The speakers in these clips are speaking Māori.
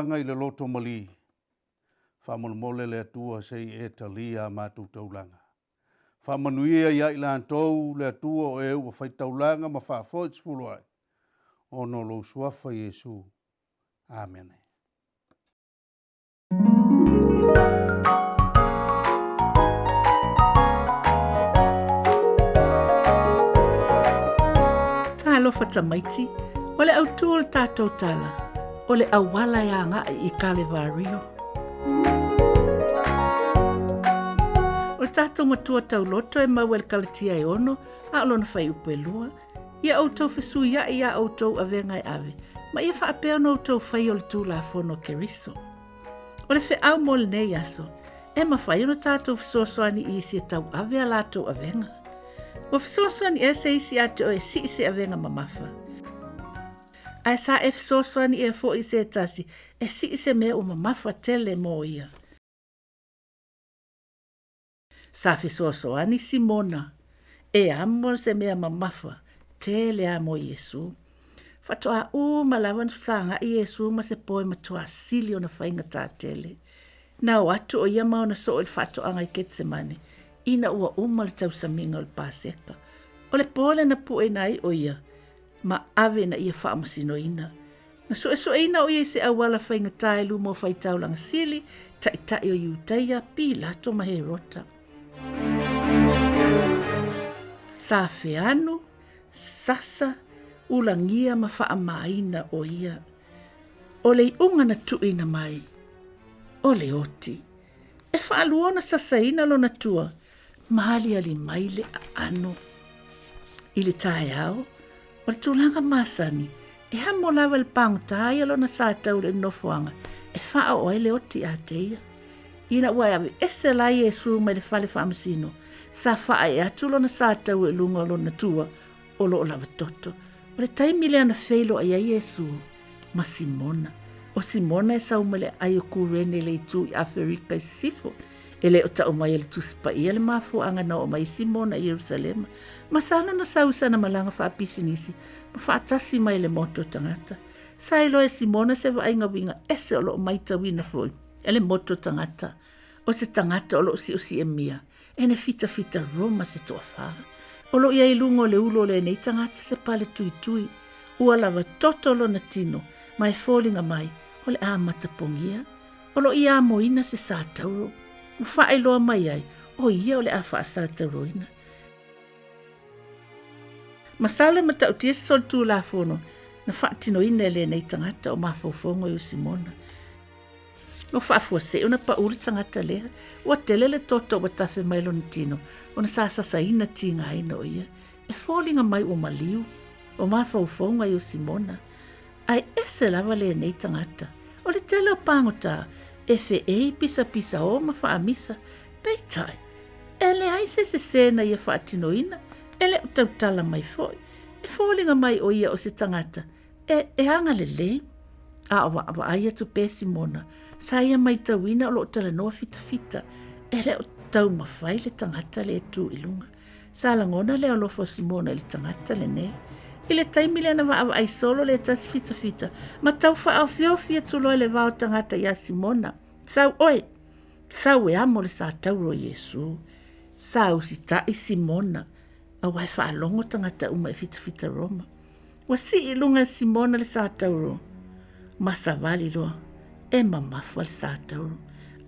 Ngai le loto mali. Whamolmole le atua sei e talia mātou taulanga. Whamanuia ia ilan tau le atua o e ua whai taulanga ma whaafoits fuluai. Ono lo suafa Yesu. Amen. Alofa tamaiti, o le autua o le tātou tala, o le awala ia ngai I Kalevario. O le tātou matua tauloto e mau el kalatia e ono, a olona whai upelua, ia autou fesu ia autou avenga e ave, ma ia whaapea no autou whai o le tūla fono keriso. O le wheau mo le nei aso, e ma whai ono tātou fesoasoani I isi e tau ave a lātou avenga. O fesoasoani e se isi ate o e si isi avenga mamafa. Ai sa e fesoasoani e fo isi e tasi, e si isi mea o mamafa tele mo ia. Sa fesoasoani Simona, e amo se mea mamafa, tele amo Yesu. Fatoa malawan sanga I Yesu ma se poe matua sili o na whainga tā tele. Na o atu o ia mauna so o le fatoa ngai Getsemane. Ina ua le tausaminga o le Paseka. O le pole na pue nai o ia, ma ave na ia whaamasino ina. Na so ina o ia se awala whainga tae lu mo whai taulanga sili, tai o iutaia pi lato maherota. Sa feanu, sasa, ulangia ma whaamaina o ia. O le unga na tuina mai, o le oti. E whaaluona sasaina lo na tua, mahali ali maile ano. Ili tae au, o le tūlanga masani, e hamo lawa le pangu tae alo na sātau le nofuanga, e wha o le oti a teia. Ina ua ave ese la Yesu mai le whale whaamasino, sa wha e atulo na sātau e lunga lo na tua, o lo lawa toto. O le taimile ana feilo a Yesu, ma Simona. O Simona e saumele ai o kurene le itu I Afrika I sifo, ele o tau mai ele tuspa I ele mafu anga na o mai Simona I Jerusalema. Masana na sausa na malanga whaapisinisi, ma whaatasi mai le moto tangata. Sa ilo e Simona se wa inga winga ese o lo maita wina foi, ele moto tangata. O se tangata o lo si e mia, ene fita Roma se toa whaa. O lo ia ilungo le ulo le nei tangata se pale tui, ua lava toto lo na tino, mai fōlinga mai, o le amata pongia. O lo ia moina se sātauro. Ufa loa mai ai, o ia o le a whaasātauroina. Masala matautia se sol tū la fono, na whaatino ina le nei tangata o mawhaufongo I Simona. O whaafua se una pa uri tangata lea, ua tele le toto wa tafe mai lo tino, o na sāsasa ina tinga aina o ia. E fōlinga mai o maliu, o mawhaufongo I Simona. Ai ese lava le nei tangata, o le tele o pangota, e fe pisa o ma whaamisa, peitai. Ele ai se sena ia whaatinoina, ele o tautala mai foi. E fōlinga mai o ia o se tangata, e hanga le. A awa aia tu pe Simona, sa ia mai tauina o lo tala noa fita, ele o tau mawhai le tangata le tu ilunga. Sa langona le alofo Simona le tangata le nei. Ile taimile na wa ai solo le tas fita, ma tau wha au fia tulo le vau tangata ia Simona. Sau e amo le sa tauro Yesu. Sau si tai Simona, a wai wha alongo tangata uma e fita Roma. Wa si ilunga Simona le sa tauro. Masa vali loa, e mamafu le sa tauro.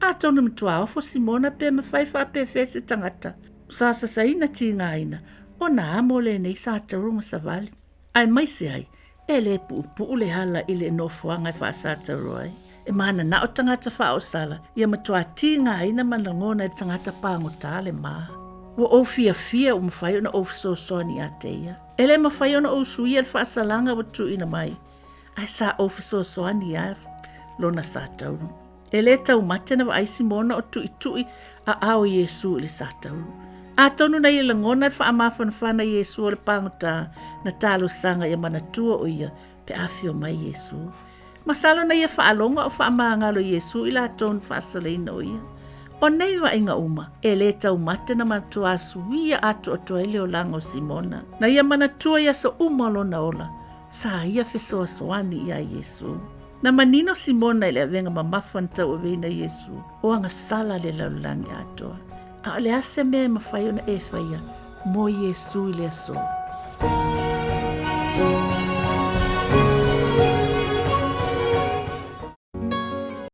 A tonu mtua ofo Simona pe ma whai wha pe fese tangata. Sa saina tinga aina, o na amo le nei sa tauro masa vali. Ai mai se ai, e le pu le hala I le nofuanga e whaasata roi. E mana na o tangata wha o sala, ia matua tinga aina manangona e tangata pango tale maa. Wa o fia o mawhai ona o fisosoani a teia. E le mawhai ona o suia le whaasalanga wa tu ina mai. Ai sa o fisosoani a lona sa tauru. E le tau mate na wa ai Simona o tui a ao Yesu le sa tauru. A tonu na ia langona wha amawhanawhana Yesu o le pangota na talo sanga ia manatua o ia pe afio mai Yesu. Masalo na ia whaalonga o whaamangalo Yesu ila tonu whaasaleina o ia. O nei wa inga uma, e le tau mate na manatua suia atu o toele o lango Simona. Na ia manatua ia so umalo na ola, sa ia fesoa soani ia Yesu. Na manino Simona i le avenga mamafa na tau aveina Iesu. O anga sala le laulangi atoa. A le ase mea mawhai ona e whaia. Mo Iesu i le aso.